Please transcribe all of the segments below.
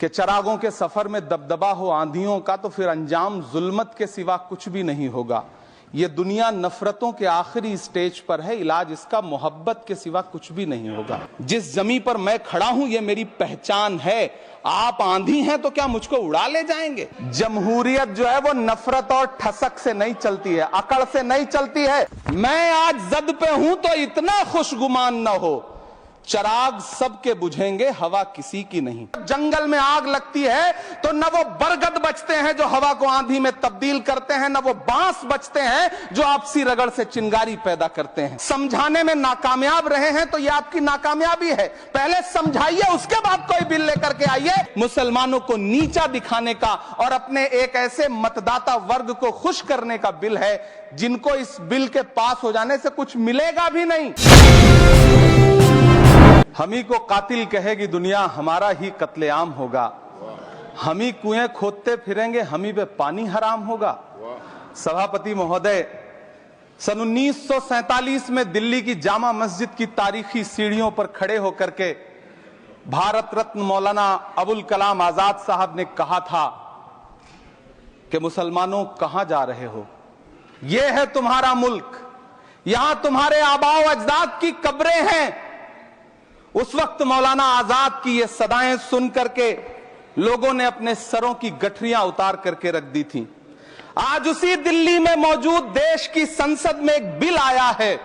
कि चरागों के सफर में दबदबा हो आंधियों का तो फिर अंजाम जुल्मत के सिवा कुछ भी नहीं होगा। ये दुनिया नफरतों के आखिरी स्टेज पर है, इलाज इसका मोहब्बत के सिवा कुछ भी नहीं होगा। जिस जमी पर मैं खड़ा हूं ये मेरी पहचान है। आप आंधी हैं तो क्या मुझको उड़ा ले जाएंगे? जमहूरियत जो है वो नफरत और ठसक से नहीं चलती है, अकड़ से नहीं चलती है। मैं आज जद पे हूं तो इतना खुशगुमान न हो, चराग सबके बुझेंगे हवा किसी की नहीं। जंगल में आग लगती है तो न वो बरगद बचते हैं जो हवा को आंधी में तब्दील करते हैं, न वो बांस बचते हैं जो आपसी रगड़ से चिंगारी पैदा करते हैं। समझाने में नाकामयाब रहे हैं तो ये आपकी नाकामयाबी है। पहले समझाइए, उसके बाद कोई बिल लेकर के आइए। मुसलमानों को नीचा दिखाने का और अपने एक ऐसे मतदाता वर्ग को खुश करने का बिल है जिनको इस बिल के पास हो जाने से कुछ मिलेगा भी नहीं। हम ही को कातिल कहेगी दुनिया, हमारा ही कत्लेआम होगा। हम ही कुएं खोदते फिरेंगे, हम ही पे पानी हराम होगा। सभापति महोदय, सन 1947 में दिल्ली की जामा मस्जिद की तारीखी सीढ़ियों पर खड़े होकर के भारत रत्न मौलाना अबुल कलाम आजाद साहब ने कहा था कि मुसलमानों कहां जा रहे हो, यह है तुम्हारा मुल्क, यहां तुम्हारे आबाओ अजदाद की कब्रें हैं। उस वक्त मौलाना आजाद की ये सदाएं सुन करके लोगों ने अपने सरों की गठरियां उतार करके रख दी थी। आज उसी दिल्ली में मौजूद देश की संसद में एक बिल आया है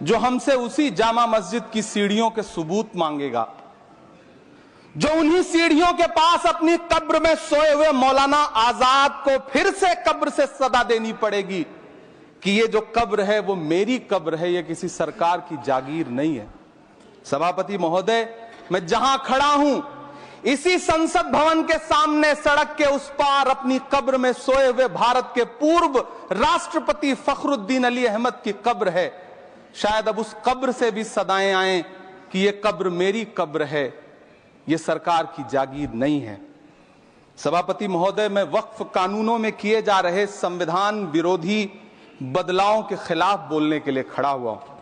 जो हमसे उसी जामा मस्जिद की सीढ़ियों के सबूत मांगेगा, जो उन्हीं सीढ़ियों के पास अपनी कब्र में सोए हुए मौलाना आजाद को फिर से कब्र से सदा देनी पड़ेगी कि ये जो कब्र है वो मेरी कब्र है, ये किसी सरकार की जागीर नहीं है। सभापति महोदय, मैं जहां खड़ा हूं इसी संसद भवन के सामने सड़क के उस पार अपनी कब्र में सोए हुए भारत के पूर्व राष्ट्रपति फखरुद्दीन अली अहमद की कब्र है। शायद अब उस कब्र से भी सदाएं आए कि यह कब्र मेरी कब्र है, यह सरकार की जागीर नहीं है। सभापति महोदय, मैं वक्फ कानूनों में किए जा रहे संविधान विरोधी बदलावों के खिलाफ बोलने के लिए खड़ा हुआ हूं।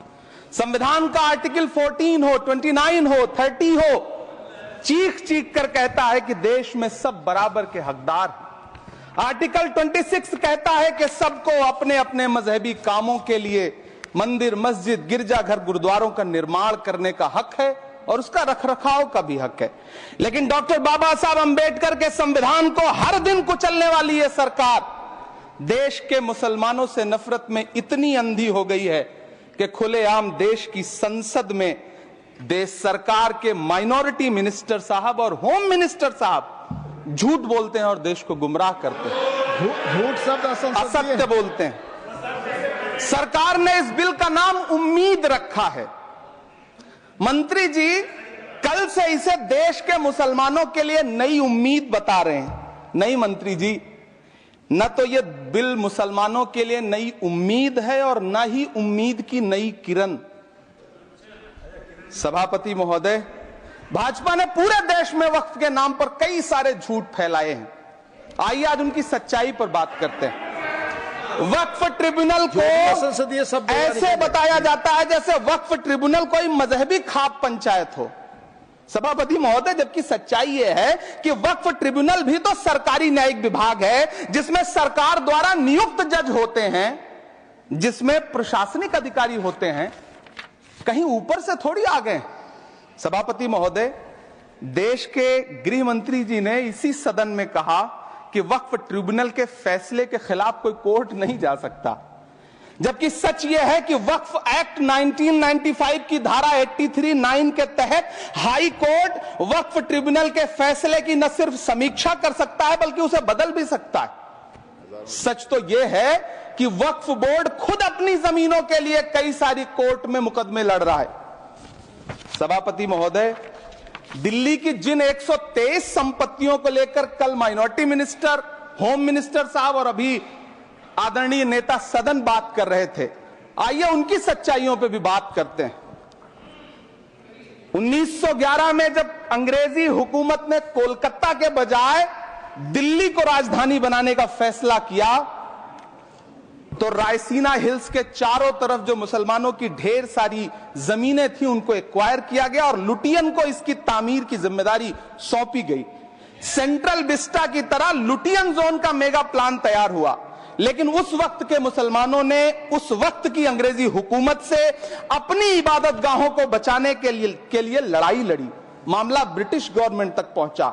संविधान का आर्टिकल 14 हो, 29 हो, 30 हो, चीख चीख कर कहता है कि देश में सब बराबर के हकदार हैं। आर्टिकल 26 कहता है कि सबको अपने अपने मजहबी कामों के लिए मंदिर, मस्जिद, गिरजाघर, गुरुद्वारों का निर्माण करने का हक है और उसका रखरखाव का भी हक है। लेकिन डॉक्टर बाबा साहब अंबेडकर के संविधान को हर दिन कुचलने वाली यह सरकार देश के मुसलमानों से नफरत में इतनी अंधी हो गई है कि खुलेआम देश की संसद में देश सरकार के माइनॉरिटी मिनिस्टर साहब और होम मिनिस्टर साहब झूठ बोलते हैं और देश को गुमराह करते हैं, झूठ शब्द असत्य बोलते हैं। सरकार ने इस बिल का नाम उम्मीद रखा है। मंत्री जी कल से इसे देश के मुसलमानों के लिए नई उम्मीद बता रहे हैं। नहीं मंत्री जी, न तो यह बिल मुसलमानों के लिए नई उम्मीद है और न ही उम्मीद की नई किरण। सभापति महोदय, भाजपा ने पूरे देश में वक्फ के नाम पर कई सारे झूठ फैलाए हैं। आइए आज उनकी सच्चाई पर बात करते हैं। वक्फ ट्रिब्यूनल को ऐसे बताया जाता है जैसे वक्फ ट्रिब्यूनल कोई मजहबी खाप पंचायत हो। सभापति महोदय, जबकि सच्चाई यह है कि वक्फ ट्रिब्यूनल भी तो सरकारी न्यायिक विभाग है जिसमें सरकार द्वारा नियुक्त जज होते हैं, जिसमें प्रशासनिक अधिकारी होते हैं, कहीं ऊपर से थोड़ी आ गए। सभापति महोदय, देश के गृह मंत्री जी ने इसी सदन में कहा कि वक्फ ट्रिब्यूनल के फैसले के खिलाफ कोई कोर्ट नहीं जा सकता, जबकि सच यह है कि वक्फ एक्ट 1995 की धारा 83(9) के तहत हाई कोर्ट वक्फ ट्रिब्यूनल के फैसले की न सिर्फ समीक्षा कर सकता है बल्कि उसे बदल भी सकता है। सच तो यह है कि वक्फ बोर्ड खुद अपनी जमीनों के लिए कई सारी कोर्ट में मुकदमे लड़ रहा है। सभापति महोदय, दिल्ली की जिन 123 संपत्तियों को लेकर कल माइनॉरिटी मिनिस्टर, होम मिनिस्टर साहब और अभी आदरणीय नेता सदन बात कर रहे थे, आइए उनकी सच्चाइयों पे भी बात करते हैं। 1911 में जब अंग्रेजी हुकूमत ने कोलकाता के बजाय दिल्ली को राजधानी बनाने का फैसला किया तो रायसीना हिल्स के चारों तरफ जो मुसलमानों की ढेर सारी जमीनें थी उनको एक्वायर किया गया और लुटियन को इसकी तामीर की जिम्मेदारी सौंपी गई। सेंट्रल विस्टा की तरह लुटियन जोन का मेगा प्लान तैयार हुआ, लेकिन उस वक्त के मुसलमानों ने उस वक्त की अंग्रेजी हुकूमत से अपनी इबादत गाहों को बचाने के लिए लड़ाई लड़ी। मामला ब्रिटिश गवर्नमेंट तक पहुंचा।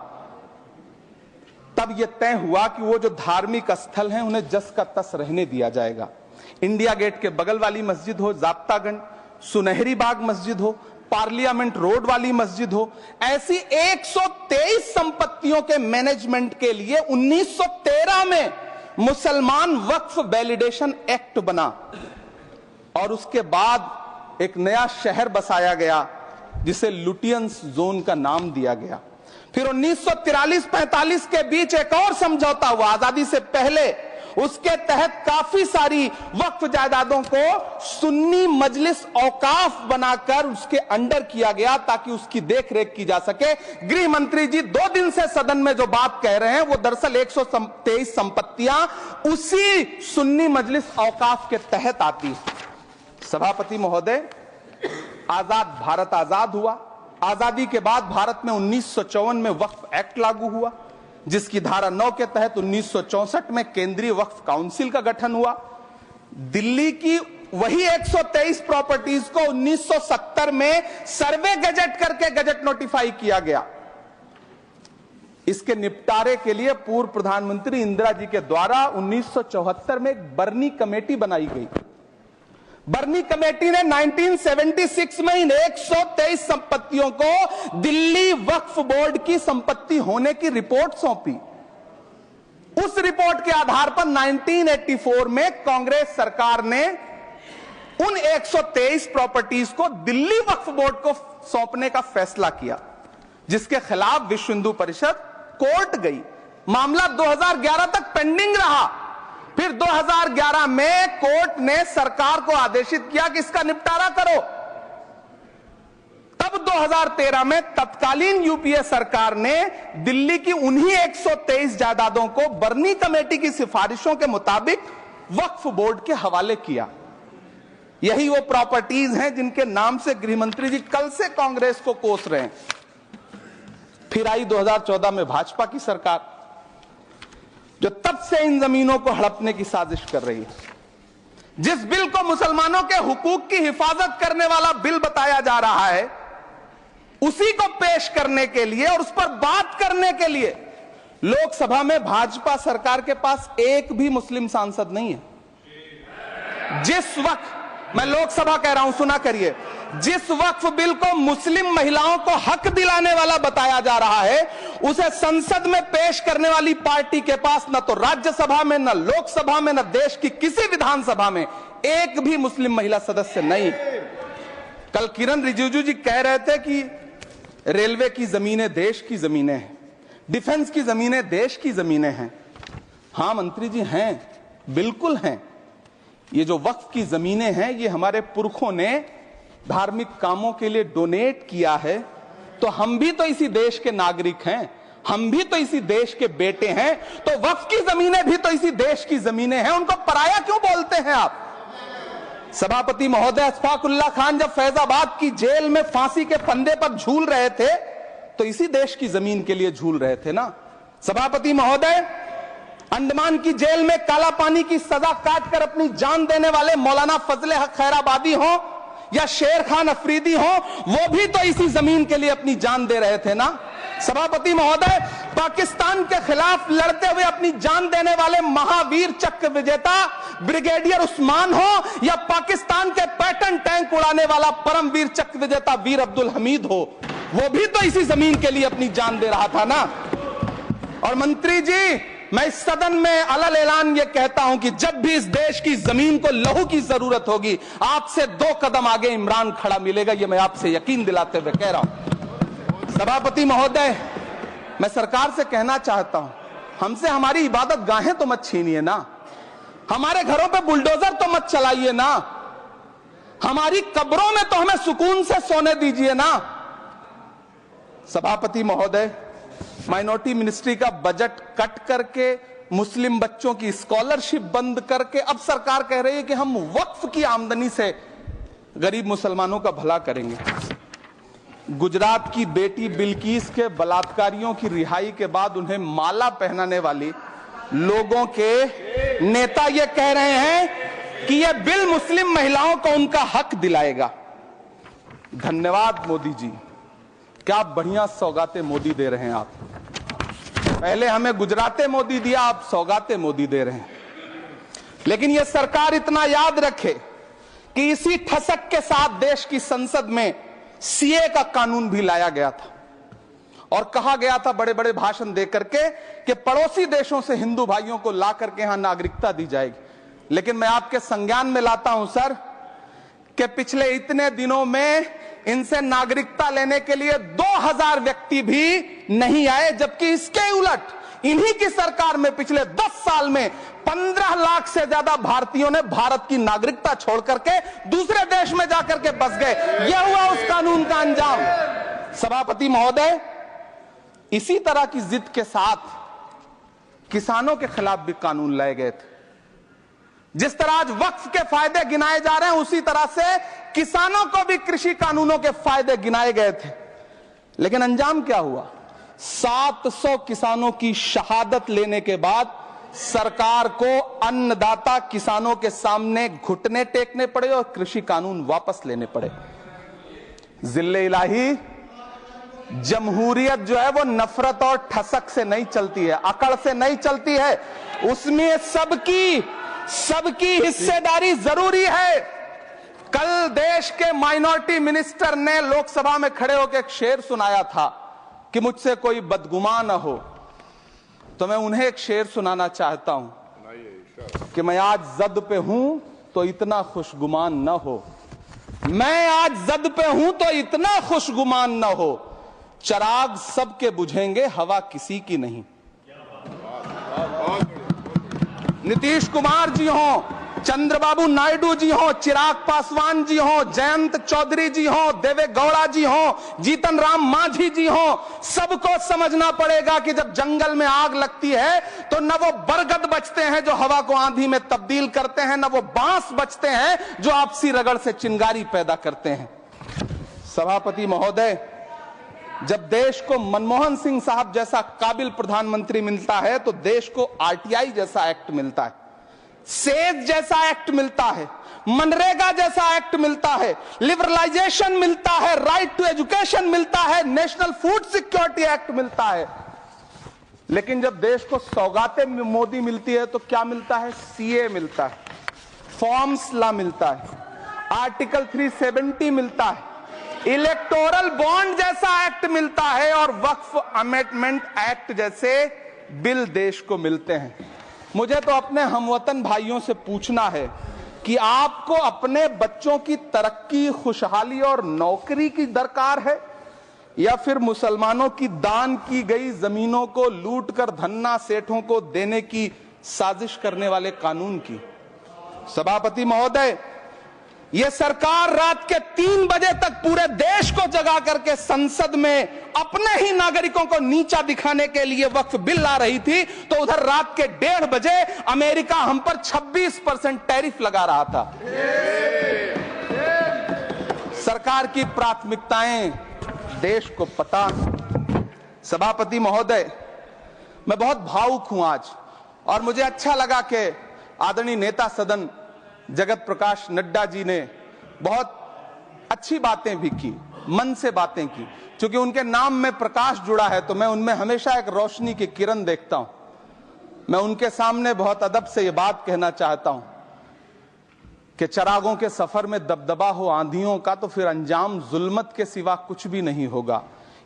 तब यह तय हुआ कि वो जो धार्मिक स्थल हैं उन्हें जस का तस रहने दिया जाएगा। इंडिया गेट के बगल वाली मस्जिद हो, जाब्तागंज, सुनहरी बाग मस्जिद हो, पार्लियामेंट रोड वाली मस्जिद हो, ऐसी 123 संपत्तियों के मैनेजमेंट के लिए 1913 में मुसलमान वक्फ वैलिडेशन एक्ट बना और उसके बाद एक नया शहर बसाया गया जिसे लुटियंस जोन का नाम दिया गया। फिर 1943-45 के बीच एक और समझौता हुआ आजादी से पहले, उसके तहत काफी सारी वक्फ जायदादों को सुन्नी मजलिस औकाफ बनाकर उसके अंडर किया गया ताकि उसकी देखरेख की जा सके। गृह मंत्री जी 2 दिन से सदन में जो बात कह रहे हैं वो दरअसल 123 संपत्तियां उसी सुन्नी मजलिस औकाफ के तहत आती है। सभापति महोदय, आजाद भारत आजाद हुआ। आजादी के बाद भारत में 1954 में वक्फ एक्ट लागू हुआ, जिसकी धारा 9 के तहत 1964 में केंद्रीय वक्फ काउंसिल का गठन हुआ। दिल्ली की वही 123 प्रॉपर्टीज को 1970 में सर्वे गजट करके गजट नोटिफाई किया गया। इसके निपटारे के लिए पूर्व प्रधानमंत्री इंदिरा जी के द्वारा 1974 में एक बर्नी कमेटी बनाई गई। बर्नी कमेटी ने 1976 में इन 123 संपत्तियों को दिल्ली वक्फ बोर्ड की संपत्ति होने की रिपोर्ट सौंपी। उस रिपोर्ट के आधार पर 1984 में कांग्रेस सरकार ने उन 123 प्रॉपर्टीज को दिल्ली वक्फ बोर्ड को सौंपने का फैसला किया, जिसके खिलाफ विश्व हिंदू परिषद कोर्ट गई। मामला 2011 तक पेंडिंग रहा। फिर 2011 में कोर्ट ने सरकार को आदेशित किया कि इसका निपटारा करो। तब 2013 में तत्कालीन यूपीए सरकार ने दिल्ली की उन्हीं 123 जायदादों को बर्नी कमेटी की सिफारिशों के मुताबिक वक्फ बोर्ड के हवाले किया। यही वो प्रॉपर्टीज हैं जिनके नाम से गृह मंत्री जी कल से कांग्रेस को कोस रहे हैं। फिर आई 2014 में भाजपा की सरकार, जो तब से इन जमीनों को हड़पने की साजिश कर रही है। जिस बिल को मुसलमानों के हुकूक की हिफाजत करने वाला बिल बताया जा रहा है, उसी को पेश करने के लिए और उस पर बात करने के लिए लोकसभा में भाजपा सरकार के पास एक भी मुस्लिम सांसद नहीं है। जिस वक्त, मैं लोकसभा कह रहा हूं, सुना करिए, जिस वक्फ बिल को मुस्लिम महिलाओं को हक दिलाने वाला बताया जा रहा है, उसे संसद में पेश करने वाली पार्टी के पास न तो राज्यसभा में, न लोकसभा में, न देश की किसी विधानसभा में एक भी मुस्लिम महिला सदस्य नहीं। कल किरण रिजिजू जी कह रहे थे कि रेलवे की जमीनें देश की जमीनें हैं, डिफेंस की जमीनें देश की जमीनें हैं। हां मंत्री जी, हैं, बिल्कुल हैं। ये जो वक्फ की जमीनें हैं, ये हमारे पुरखों ने धार्मिक कामों के लिए डोनेट किया है। तो हम भी तो इसी देश के नागरिक हैं, हम भी तो इसी देश के बेटे हैं, तो वक्फ की जमीनें भी तो इसी देश की जमीनें हैं। उनको पराया क्यों बोलते हैं आप? सभापति महोदय, अशफाकुल्लाह खान जब फैजाबाद की जेल में फांसी के फंदे पर झूल रहे थे तो इसी देश की जमीन के लिए झूल रहे थे ना। सभापति महोदय, अंडमान की जेल में काला पानी की सजा काटकर अपनी जान देने वाले मौलाना फजले हक खैराबादी हो या शेर खान अफरीदी हो, वो भी तो इसी जमीन के लिए अपनी जान दे रहे थे ना। सभापति महोदय, पाकिस्तान के खिलाफ लड़ते हुए अपनी जान देने वाले महावीर चक्र विजेता ब्रिगेडियर उस्मान हो या पाकिस्तान के पैटर्न टैंक उड़ाने वाला परमवीर चक्र विजेता वीर अब्दुल हमीद हो, वो भी तो इसी जमीन के लिए अपनी जान दे रहा था ना। और मंत्री जी, मैं इस सदन में अलल ऐलान ये कहता हूं कि जब भी इस देश की जमीन को लहू की जरूरत होगी, आपसे 2 कदम आगे इमरान खड़ा मिलेगा। ये मैं आपसे यकीन दिलाते हुए कह रहा हूं। सभापति महोदय, मैं सरकार से कहना चाहता हूं, हमसे हमारी इबादत गाहें तो मत छीनिए ना, हमारे घरों पे बुलडोजर तो मत चलाइए ना, हमारी कब्रों में तो हमें सुकून से सोने दीजिए ना। सभापति महोदय, माइनॉरिटी मिनिस्ट्री का बजट कट करके, मुस्लिम बच्चों की स्कॉलरशिप बंद करके अब सरकार कह रही है कि हम वक्फ की आमदनी से गरीब मुसलमानों का भला करेंगे। गुजरात की बेटी बिल्किस के बलात्कारियों की रिहाई के बाद उन्हें माला पहनाने वाली लोगों के नेता ये कह रहे हैं कि यह बिल मुस्लिम महिलाओं को उनका हक दिलाएगा। धन्यवाद मोदी जी, क्या बढ़िया सौगातें मोदी दे रहे हैं आप। पहले हमें गुजराते मोदी दिया, आप सौगातें मोदी दे रहे हैं। लेकिन यह सरकार इतना याद रखे कि इसी ठसक के साथ देश की संसद में सीए का कानून भी लाया गया था और कहा गया था बड़े बड़े भाषण देकर के कि पड़ोसी देशों से हिंदू भाइयों को ला करके यहां नागरिकता दी जाएगी। लेकिन मैं आपके संज्ञान में लाता हूं सर कि पिछले इतने दिनों में इनसे नागरिकता लेने के लिए 2000 व्यक्ति भी नहीं आए, जबकि इसके उलट इन्हीं की सरकार में पिछले 10 साल में 15 लाख से ज्यादा भारतीयों ने भारत की नागरिकता छोड़ करके दूसरे देश में जाकर के बस गए। यह हुआ उस कानून का अंजाम। सभापति महोदय, इसी तरह की जिद के साथ किसानों के खिलाफ भी कानून लाए गए थे। जिस तरह आज वक्फ के फायदे गिनाए जा रहे हैं, उसी तरह से किसानों को भी कृषि कानूनों के फायदे गिनाए गए थे। लेकिन अंजाम क्या हुआ? 700 किसानों की शहादत लेने के बाद सरकार को अन्नदाता किसानों के सामने घुटने टेकने पड़े और कृषि कानून वापस लेने पड़े। जिल्ले इलाही, जमहूरियत जो है वो नफरत और ठसक से नहीं चलती है, अकड़ से नहीं चलती है, उसमें सबकी हिस्सेदारी जरूरी है। कल देश के माइनॉरिटी मिनिस्टर ने लोकसभा में खड़े होकर एक शेर सुनाया था कि मुझसे कोई बदगुमान न हो, तो मैं उन्हें एक शेर सुनाना चाहता हूं कि मैं आज जद पे हूं तो इतना खुशगुमान न हो, मैं आज जद पे हूं तो इतना खुशगुमान न हो, चराग सबके बुझेंगे हवा किसी की नहीं। नीतीश कुमार जी हो, चंद्रबाबू नायडू जी हो, चिराग पासवान जी हो, जयंत चौधरी जी हो, देवे गौड़ा जी हो, जीतन राम मांझी जी हो, सबको समझना पड़ेगा कि जब जंगल में आग लगती है तो न वो बरगद बचते हैं जो हवा को आंधी में तब्दील करते हैं, न वो बांस बचते हैं जो आपसी रगड़ से चिंगारी पैदा करते हैं। सभापति महोदय, जब देश को मनमोहन सिंह साहब जैसा काबिल प्रधानमंत्री मिलता है तो देश को आरटीआई जैसा एक्ट मिलता है, सेज जैसा एक्ट मिलता है, मनरेगा जैसा एक्ट मिलता है, लिबरलाइजेशन मिलता है, राइट टू एजुकेशन मिलता है, नेशनल फूड सिक्योरिटी एक्ट मिलता है। लेकिन जब देश को सौगातें मोदी मिलती है तो क्या मिलता है? सीए मिलता है, फॉर्म्स लॉ मिलता है, आर्टिकल 370 मिलता है, इलेक्टोरल बॉन्ड जैसा एक्ट मिलता है और वक्फ अमेंडमेंट एक्ट जैसे बिल देश को मिलते हैं। मुझे तो अपने हमवतन भाइयों से पूछना है कि आपको अपने बच्चों की तरक्की, खुशहाली और नौकरी की दरकार है या फिर मुसलमानों की दान की गई जमीनों को लूटकर धन्ना सेठों को देने की साजिश करने वाले कानून की? सभापति महोदय, यह सरकार रात के 3 बजे तक पूरे देश को जगा करके संसद में अपने ही नागरिकों को नीचा दिखाने के लिए वक्फ बिल ला रही थी, तो उधर रात के 1:30 बजे अमेरिका हम पर 26% टैरिफ लगा रहा था। सरकार की प्राथमिकताएं देश को पता। सभापति महोदय, मैं बहुत भावुक हूं आज, और मुझे अच्छा लगा कि आदरणीय नेता सदन जगत प्रकाश नड्डा जी ने बहुत अच्छी बातें भी की, मन से बातें की। क्योंकि उनके नाम में प्रकाश जुड़ा है तो मैं उनमें हमेशा एक रोशनी की किरण देखता हूं। मैं उनके सामने बहुत अदब से ये बात कहना चाहता हूं कि चरागों के सफर में दबदबा हो आंधियों का तो फिर अंजाम जुल्मत के सिवा कुछ भी नहीं होगा।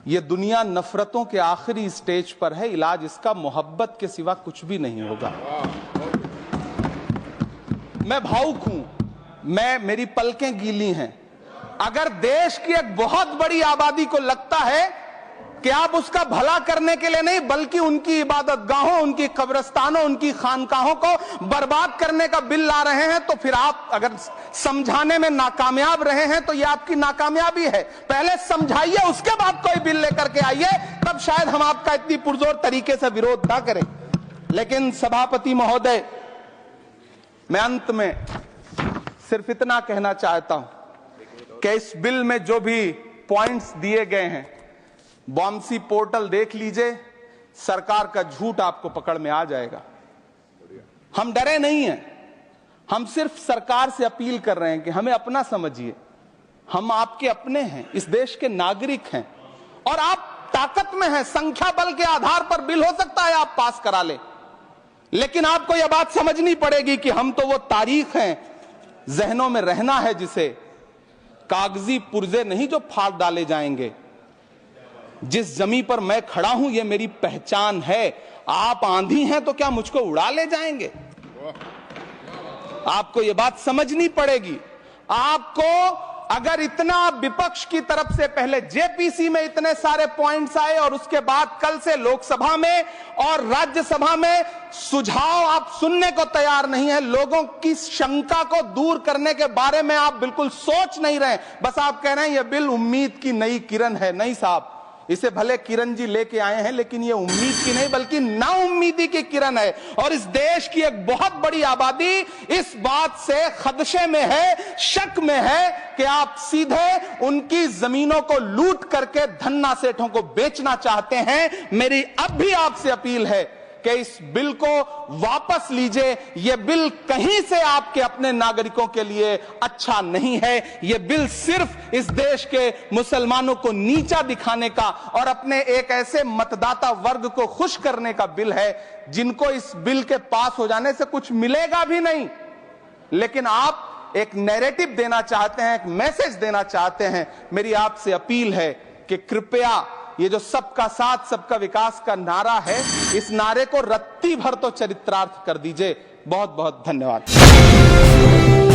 ये दुनिया नफरतों के आखिरी स्टेज पर है, इलाज इसका मोहब्बत के सिवा कुछ भी नहीं होगा। मैं भावुक हूं, मेरी पलकें गीली हैं। अगर देश की एक बहुत बड़ी आबादी को लगता है कि आप उसका भला करने के लिए नहीं बल्कि उनकी इबादतगाहों, उनकी कब्रिस्तानों, उनकी खानकाहों को बर्बाद करने का बिल ला रहे हैं, तो फिर आप अगर समझाने में नाकामयाब रहे हैं तो यह आपकी नाकामयाबी है। पहले समझाइए, उसके बाद कोई बिल लेकर के आइए, तब शायद हम आपका इतनी पुरजोर तरीके से विरोध ना करें। लेकिन सभापति महोदय, मैं अंत में सिर्फ इतना कहना चाहता हूं कि इस बिल में जो भी पॉइंट्स दिए गए हैं। बॉम्सी पोर्टल देख लीजिए, सरकार का झूठ आपको पकड़ में आ जाएगा। हम डरे नहीं हैं, हम सिर्फ सरकार से अपील कर रहे हैं कि हमें अपना समझिए। हम आपके अपने हैं, इस देश के नागरिक हैं और आप ताकत में हैं। संख्या बल के आधार पर बिल हो सकता है आप पास करा ले, लेकिन आपको यह बात समझनी पड़ेगी कि हम तो वो तारीख हैं, जहनों में रहना है जिसे, कागजी पुर्जे नहीं जो फाड़ डाले जाएंगे। जिस जमीन पर मैं खड़ा हूं यह मेरी पहचान है। आप आंधी हैं तो क्या मुझको उड़ा ले जाएंगे? आपको यह बात समझनी पड़ेगी। आपको अगर इतना विपक्ष की तरफ से पहले जेपीसी में इतने सारे पॉइंट्स आए और उसके बाद कल से लोकसभा में और राज्यसभा में सुझाव आप सुनने को तैयार नहीं है, लोगों की शंका को दूर करने के बारे में आप बिल्कुल सोच नहीं रहे, बस आप कह रहे हैं यह बिल उम्मीद की नई किरण है। नहीं साहब, इसे भले किरण जी लेके आए हैं, लेकिन ये उम्मीद की नहीं बल्कि नाउम्मीदी की किरण है। और इस देश की एक बहुत बड़ी आबादी इस बात से खदशे में है, शक में है कि आप सीधे उनकी जमीनों को लूट करके धन्ना सेठों को बेचना चाहते हैं। मेरी अब भी आपसे अपील है कि इस बिल को वापस लीजिए। यह बिल कहीं से आपके अपने नागरिकों के लिए अच्छा नहीं है। यह बिल सिर्फ इस देश के मुसलमानों को नीचा दिखाने का और अपने एक ऐसे मतदाता वर्ग को खुश करने का बिल है जिनको इस बिल के पास हो जाने से कुछ मिलेगा भी नहीं, लेकिन आप एक नैरेटिव देना चाहते हैं, एक मैसेज देना चाहते हैं। मेरी आपसे अपील है कि कृपया ये जो सबका साथ सबका विकास का नारा है, इस नारे को रत्ती भर तो चरित्रार्थ कर दीजिए। बहुत बहुत धन्यवाद।